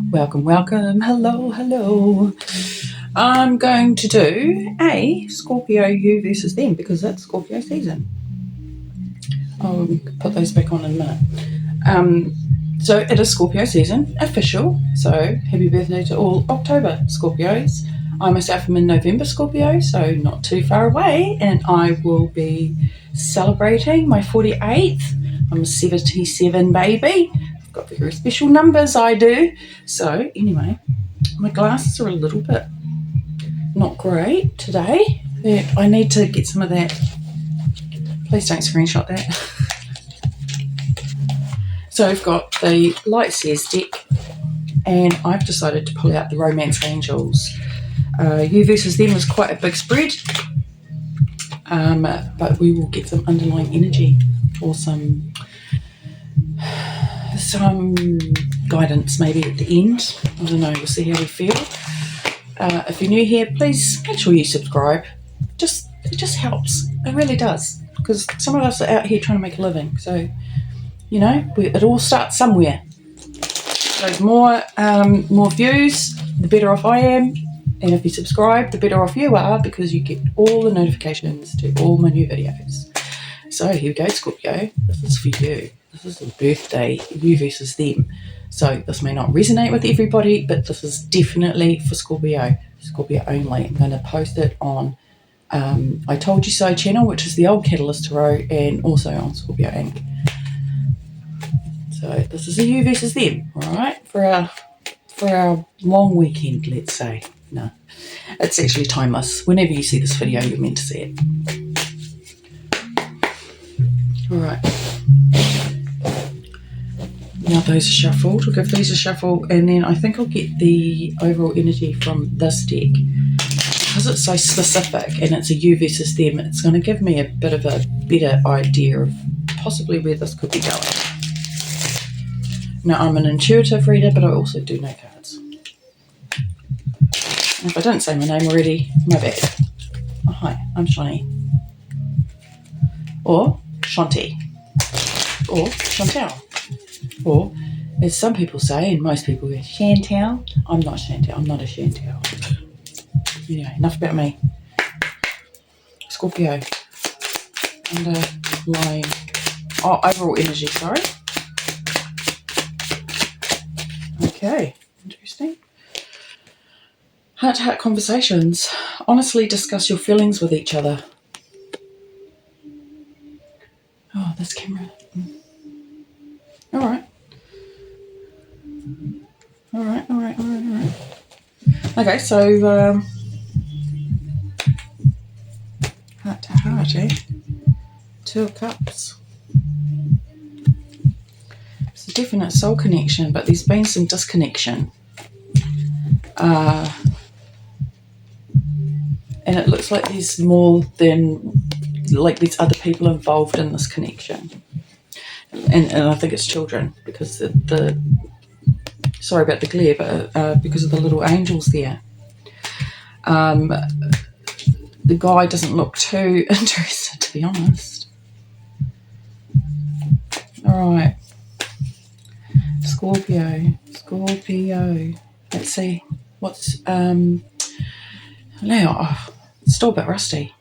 Welcome, welcome. Hello. I'm going to do a Scorpio you versus them because it's Scorpio season. I'll put those back on in a minute. So it is Scorpio season, official. So happy birthday to all October Scorpios. I myself am in November Scorpio, so not too far away, and I will be celebrating my 48th. I'm a 77 baby. I've got very special numbers, I do. So anyway, my glasses are a little bit not great today. I need to get some of that. Please don't screenshot that. So I've got the Light Says deck, and I've decided to pull out the Romance Angels. You versus them was quite a big spread, but we will get some underlying energy or some guidance maybe at the end. I don't know, we'll see how we feel. If you're new here, please make sure you subscribe. It just helps. It really does, because some of us are out here trying to make a living. So, you know, it all starts somewhere. So more views, the better off I am. And if you subscribe, the better off you are, because you get all the notifications to all my new videos. So here we go, Scorpio. This is for you. This is the birthday, you versus them. So this may not resonate with everybody, but this is definitely for Scorpio only. I'm going to post it on I Told You So channel, which is the old Catalyst Tarot, and also on Scorpio Inc. So this is a you versus them, all right? For our long weekend, let's say. No, it's actually timeless. Whenever you see this video, you're meant to see it. All right. Now those are shuffled. We'll give these a shuffle, and then I think I'll get the overall energy from this deck. Because it's so specific and it's a you versus them, it's going to give me a bit of a better idea of possibly where this could be going. Now, I'm an intuitive reader, but I also do know cards. And if I didn't say my name already, my bad. Oh, hi, I'm Shani. Or Shanti. Or Chantal. Or, as some people say, and most people go, Chantal. I'm not Chantal. I'm not a Chantal. Anyway, enough about me. Scorpio. Underlying. Overall energy, sorry. Okay, interesting. Heart-to-heart conversations. Honestly discuss your feelings with each other. Oh, this camera. All right. Okay, so heart-to-heart, eh? Two of Cups. It's a definite soul connection, but there's been some disconnection. And it looks like there's more than, like, there's other people involved in this connection. And I think it's children, because the sorry about the glare, but because of the little angels there. The guy doesn't look too interested, to be honest. All right. Scorpio. Let's see. What's, now, it's still a bit rusty.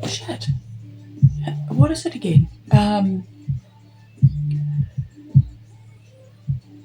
Shit. What is it again?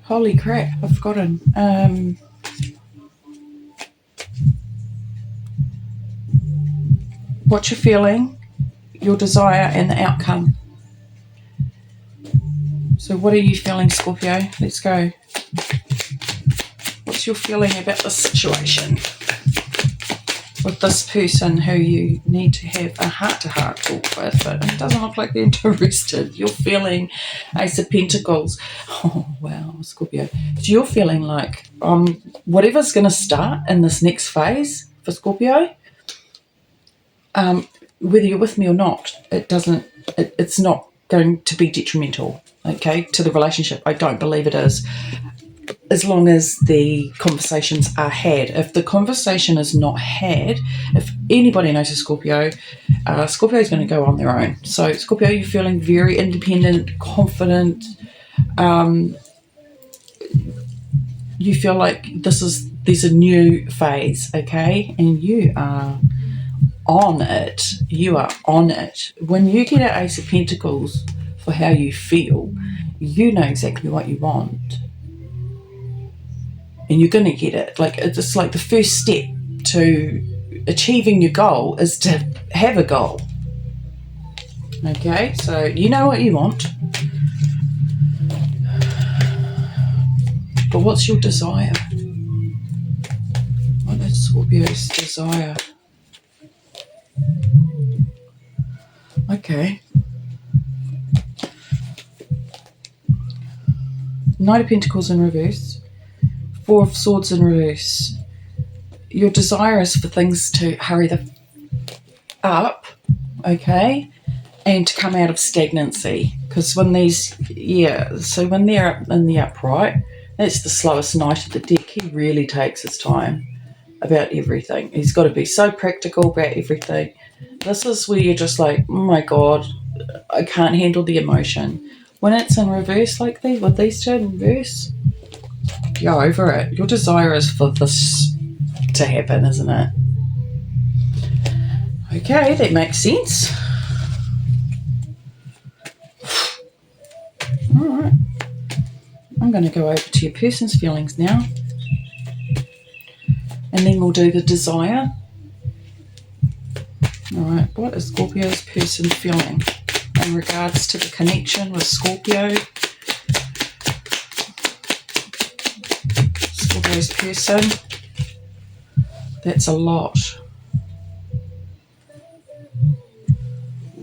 Holy crap, I've forgotten. What you're feeling, your desire, and the outcome. So what are you feeling, Scorpio? Let's go. What's your feeling about this situation with this person who you need to have a heart-to-heart talk with, but it doesn't look like they're interested. You're feeling Ace of Pentacles. Oh, wow, Scorpio. So you're feeling like whatever's going to start in this next phase for Scorpio, whether you're with me or not, it's not going to be detrimental, okay, to the relationship. I don't believe it is. as long as the conversations are had. If the conversation is not had, if anybody knows a Scorpio, Scorpio is going to go on their own. So Scorpio, you're feeling very independent, confident. You feel like there's a new phase, okay? And you are on it. You are on it. When you get an Ace of Pentacles for how you feel, you know exactly what you want. And you're going to get it. Like, it's like the first step to achieving your goal is to have a goal. Okay, so you know what you want. But what's your desire? What is Scorpio's desire? Okay. Knight of Pentacles in reverse. Four of Swords in reverse. Your desire is for things to hurry up, okay, and to come out of stagnancy. Because when when they're up in the upright, that's the slowest knight of the deck. He really takes his time about everything. He's got to be so practical about everything. This is where you're just like, oh my God, I can't handle the emotion. When it's in reverse like these, with these two in reverse, you're over it. Your desire is for this to happen, isn't it? Okay, that makes sense. Alright. I'm going to go over to your person's feelings now. And then we'll do the desire. Alright, what is Scorpio's person feeling in regards to the connection with Scorpio? Scorpio's person. That's a lot.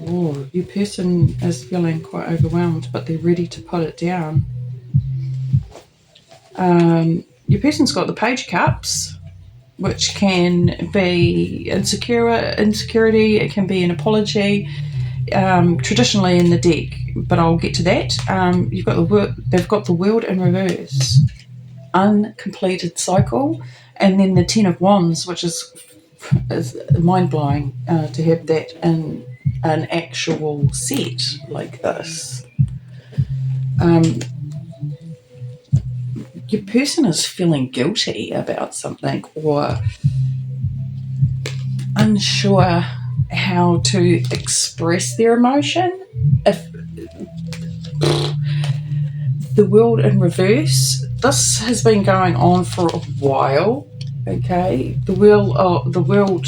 Ooh, your person is feeling quite overwhelmed, but they're ready to put it down. Your person's got the Page of Cups, which can be insecurity, it can be an apology, traditionally in the deck, but I'll get to that. They've got the World in reverse, uncompleted cycle, and then the Ten of Wands, which is mind-blowing to have that in an actual set like this. Your person is feeling guilty about something or unsure how to express their emotion. If the World in reverse, this has been going on for a while. Okay, the world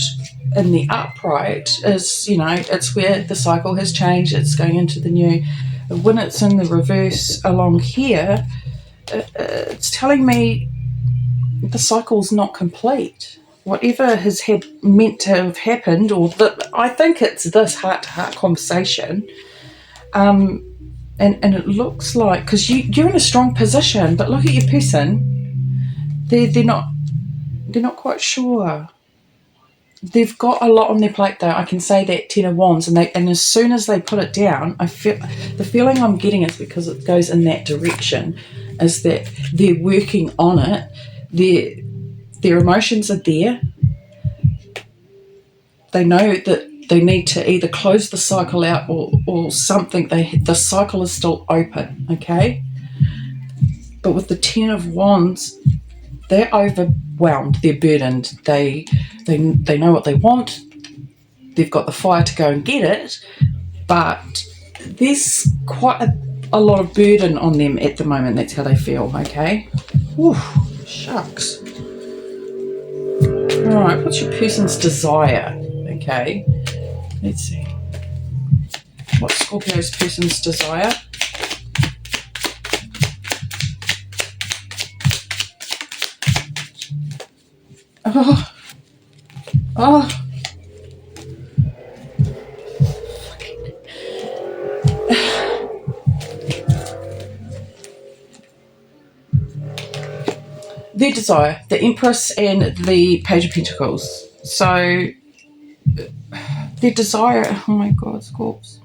in the upright is, it's where the cycle has changed. It's going into the new. When it's in the reverse along here, it's telling me the cycle's not complete. Whatever has meant to have happened, I think it's this heart-to-heart conversation. And it looks like, because you're in a strong position, but look at your person. They're not quite sure. They've got a lot on their plate, though. I can say that Ten of Wands, and as soon as they put it down, I feel the feeling I'm getting is because it goes in that direction, is that they're working on it. Their emotions are there. They know that they need to either close the cycle out or something. The cycle is still open, okay? But with the Ten of Wands, they're overwhelmed. They're burdened. They know what they want. They've got the fire to go and get it, but there's quite a lot of burden on them at the moment. That's how they feel, okay? Whew, shucks. All right, what's your person's desire? Okay, let's see. What's Scorpio's person's desire? Oh. Their desire, the Empress and the Page of Pentacles. So, their desire, oh my God, Scorps.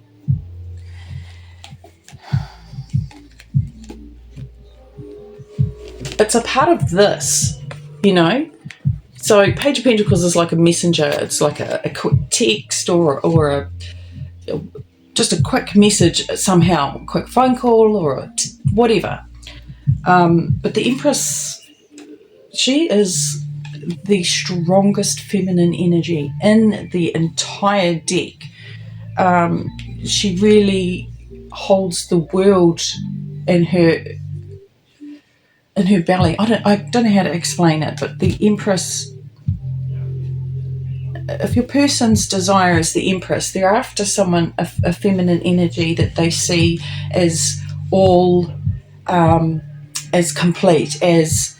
it's a part of this, you know. So Page of Pentacles is like a messenger. It's like a quick text or just a quick message somehow, a quick phone call or whatever. But the Empress, she is the strongest feminine energy in the entire deck. She really holds the world in her belly. I don't know how to explain it, but the Empress, if your person's desire is the Empress, they're after someone, a feminine energy that they see as all, as complete, as,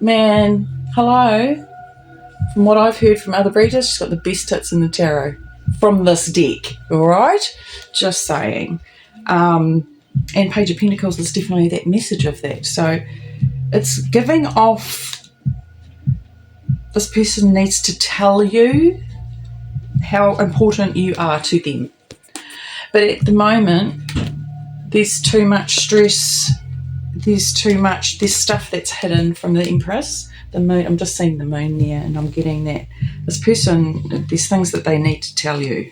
man, hello. From what I've heard from other readers, she's got the best tits in the tarot from this deck, all right? Just saying. And Page of Pentacles is definitely that message of that. So it's giving off, this person needs to tell you how important you are to them. But at the moment, there's too much stress. There's stuff that's hidden from the Empress. The moon, I'm just seeing the moon there, and I'm getting that this person, there's things that they need to tell you.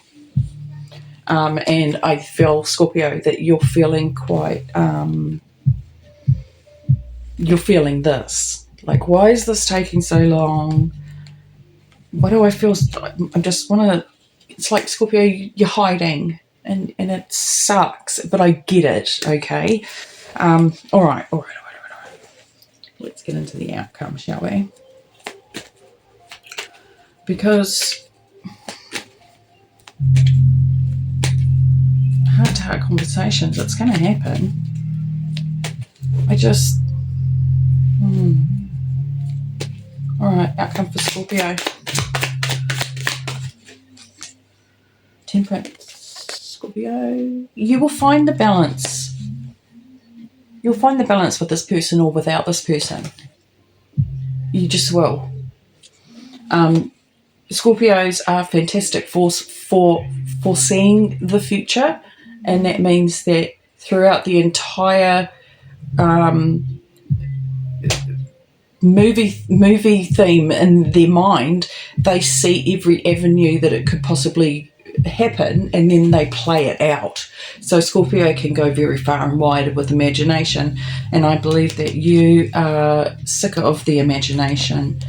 And I feel, Scorpio, that you're feeling quite, you're feeling this. Like, why is this taking so long? Why do I feel, I just want to, it's like, Scorpio, you're hiding, and it sucks, but I get it, okay? All right. Let's get into the outcome, shall we? Because heart-to-heart conversations, it's going to happen. I just... All right, outcome for Scorpio. Temperance, Scorpio. You will find the balance. You'll find the balance with this person or without this person. You just will. Scorpios are fantastic for foreseeing the future, and that means that throughout the entire movie theme in their mind, they see every avenue that it could possibly happen, and then they play it out. So Scorpio can go very far and wide with imagination, and I believe that you are sicker of the imagination,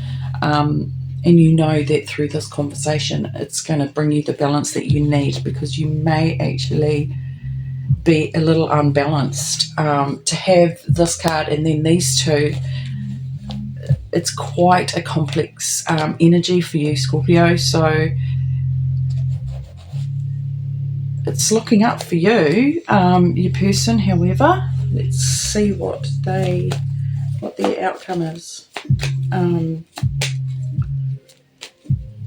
and you know that through this conversation it's going to bring you the balance that you need, because you may actually be a little unbalanced. To have this card and then these two, it's quite a complex energy for you, Scorpio. So it's looking up for you. Your person, however, let's see what their outcome is.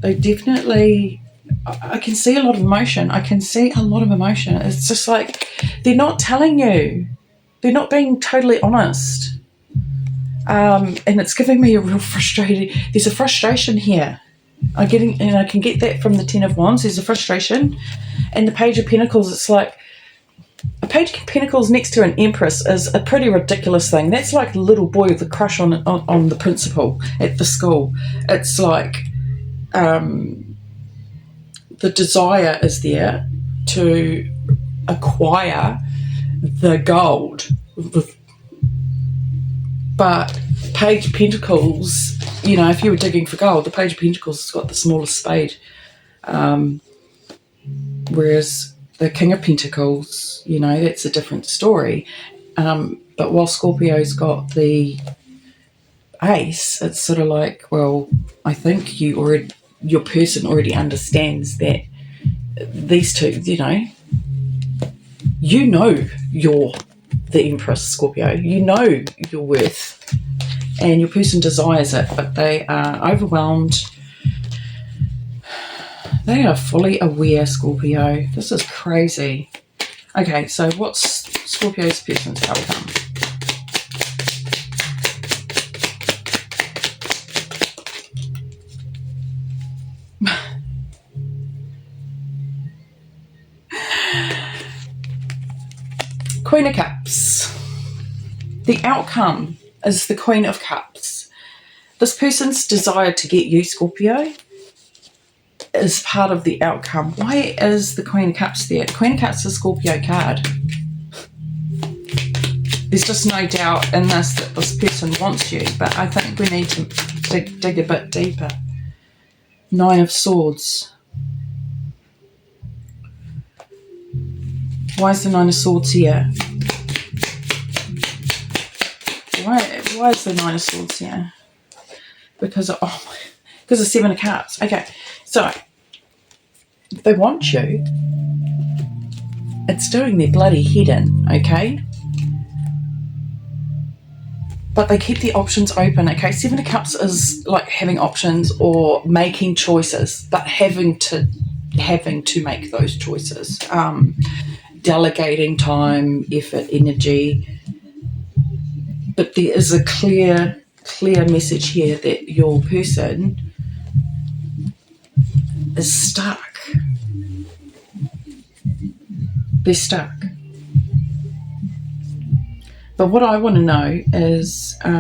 They definitely, I can see a lot of emotion. It's just like they're not telling you. They're not being totally honest. And it's giving me a real frustrated, there's a frustration here. I can get that from the Ten of Wands. There's a frustration. And the Page of Pentacles, it's like, a Page of Pentacles next to an Empress is a pretty ridiculous thing. That's like a little boy with a crush on the principal at the school. It's like the desire is there to acquire the gold. But Page of Pentacles, if you were digging for gold, the Page of Pentacles has got the smallest spade. Whereas the King of Pentacles, that's a different story. But while Scorpio's got the Ace, it's sort of like, well, I think your person already understands that these two, you're the Empress, Scorpio. You know your worth, and your person desires it, but they are overwhelmed. They are fully aware, Scorpio. This is crazy. Okay, so what's Scorpio's person's outcome? Queen of Cups. The outcome is the Queen of Cups. This person's desire to get you, Scorpio, is part of the outcome. Why is the Queen of Cups there? The Queen of Cups is a Scorpio card. There's just no doubt in this that this person wants you, but I think we need to dig a bit deeper. Nine of Swords. Why is the Nine of Swords here? Why is the Nine of Swords here? Because of Seven of Cups. Okay, so if they want you, it's doing their bloody head in, okay? But they keep the options open, okay? Seven of Cups is like having options or making choices, but having to make those choices. Delegating time, effort, energy. But there is a clear message here that your person is stuck. They're stuck. But what I want to know is all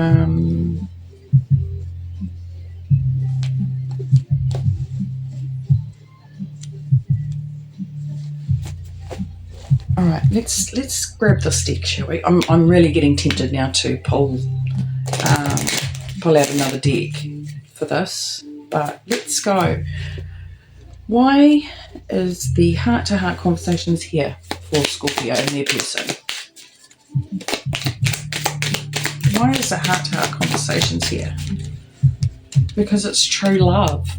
right, let's grab this deck, shall we? I'm really getting tempted now to pull out another deck for this, but let's go. Why is the heart-to-heart conversations here for Scorpio and their person? Why is the heart-to-heart conversations here? Because it's true love.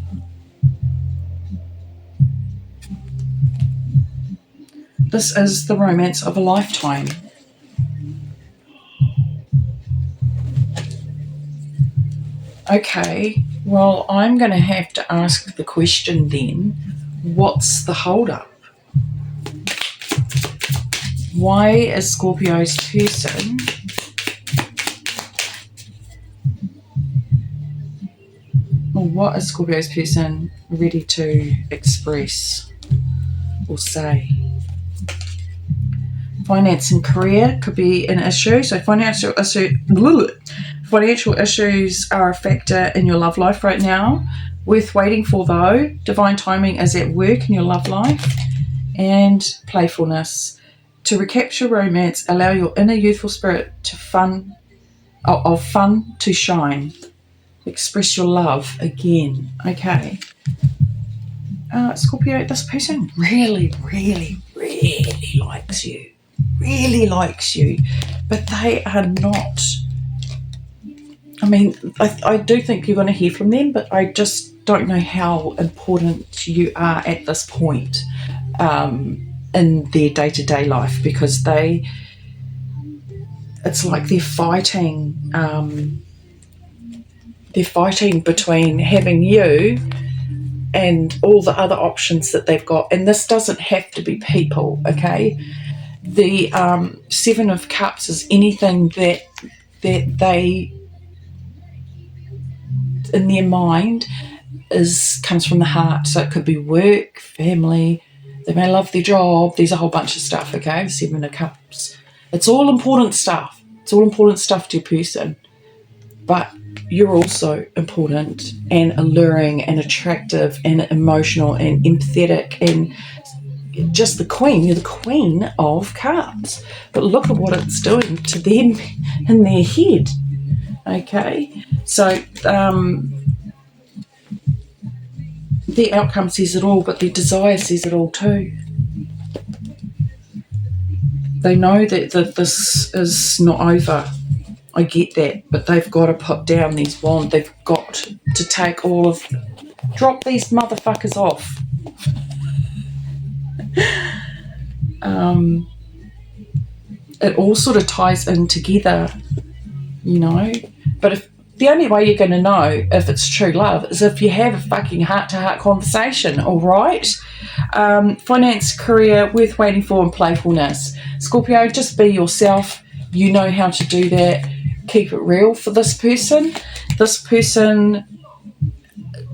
This is the romance of a lifetime. Okay, well, I'm going to have to ask the question then, what's the hold-up? Why is Scorpio's person what is Scorpio's person ready to express or say? Finance and career could be an issue. So financial issues are a factor in your love life right now. Worth waiting for though. Divine timing is at work in your love life. And playfulness. To recapture romance, allow your inner youthful spirit to fun to shine. Express your love again. Okay. Scorpio, this person really, really, really likes you. Really likes you. But they are not... I mean, I do think you're going to hear from them, but I just don't know how important you are at this point in their day-to-day life, because it's like they're fighting between having you and all the other options that they've got. And this doesn't have to be people, okay? The Seven of Cups is anything that they, in their mind, comes from the heart. So it could be work, family, they may love their job. There's a whole bunch of stuff, okay? Seven of Cups. It's all important stuff. It's all important stuff to your person. But you're also important and alluring and attractive and emotional and empathetic and just the queen. You're the Queen of Cups. But look at what it's doing to them in their head. Okay? So their outcome says it all, but their desire says it all too. They know that this is not over. I get that, but they've got to put down these wands. They've got to take drop these motherfuckers off. It all sort of ties in together, you know. But if the only way you're going to know if it's true love is if you have a fucking heart-to-heart conversation, all right? Finance, career, worth waiting for, and playfulness. Scorpio, just be yourself. You know how to do that. Keep it real for this person. This person,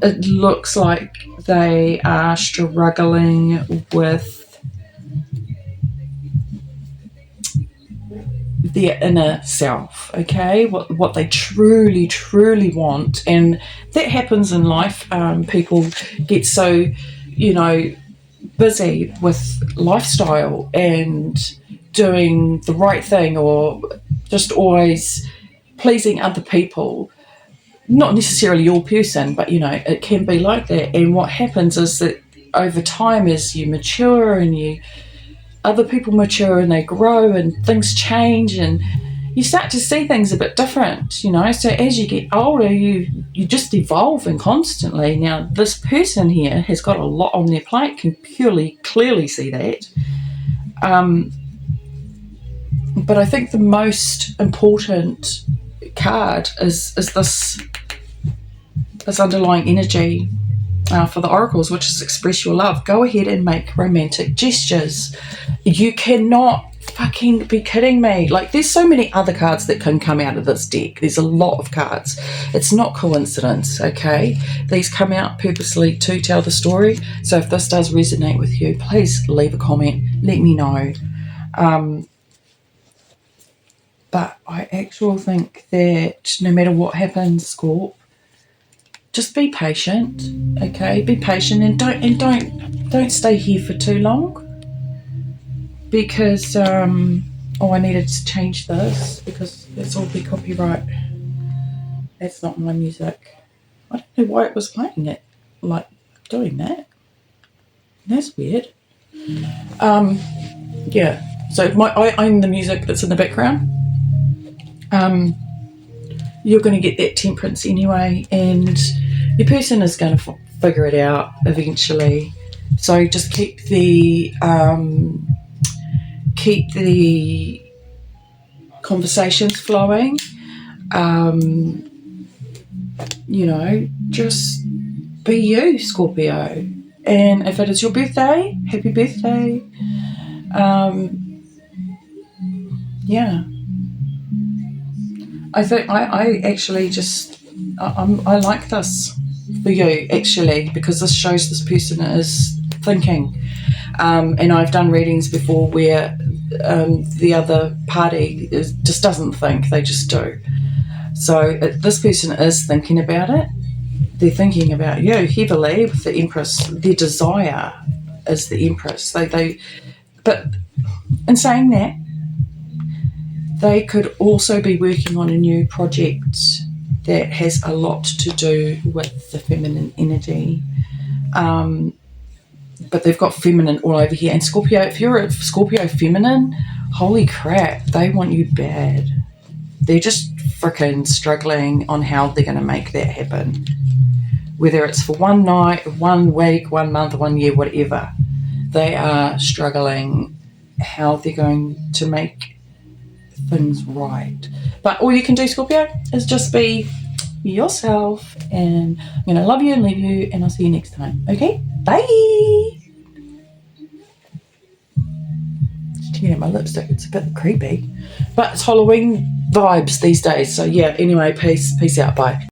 it looks like they are struggling with their inner self, okay, what they truly, truly want. And that happens in life. People get so, busy with lifestyle and doing the right thing, or just always pleasing other people. Not necessarily your person, but it can be like that. And what happens is that over time, as you mature and other people mature and they grow and things change, and you start to see things a bit different, so as you get older, you just evolving constantly. Now this person here has got a lot on their plate, can clearly see that. But I think the most important card is this underlying energy for the oracles, which is express your love. Go ahead and make romantic gestures. You cannot fucking be kidding me. Like, there's so many other cards that can come out of this deck. There's a lot of cards. It's not coincidence, okay? These come out purposely to tell the story. So if this does resonate with you, please leave a comment. Let me know. But I actually think that no matter what happens, Scorp, just be patient, okay? Be patient, and don't stay here for too long, because I needed to change this because it's all be copyright. That's not my music. I don't know why it was playing it, like doing that. That's weird. Yeah. So I own the music that's in the background. You're going to get that temperance anyway, and your person is going to figure it out eventually. So just keep the conversations flowing. Just be you, Scorpio. And if it is your birthday, happy birthday. Yeah. I think I actually I like this for you, actually, because this shows this person is thinking. And I've done readings before where the other party just doesn't think, they just do. So this person is thinking about it. They're thinking about you heavily with the Empress. Their desire is the Empress. But in saying that, they could also be working on a new project that has a lot to do with the feminine energy. But they've got feminine all over here. And Scorpio, if you're a Scorpio feminine, holy crap, they want you bad. They're just freaking struggling on how they're going to make that happen. Whether it's for one night, 1 week, 1 month, 1 year, whatever. They are struggling how they're going to make things right. But all you can do, Scorpio, is just be yourself, and I'm going to love you and leave you, and I'll see you next time. Okay? Bye! Just checking out my lipstick. It's a bit creepy. But it's Halloween vibes these days. So yeah, anyway, peace out. Bye.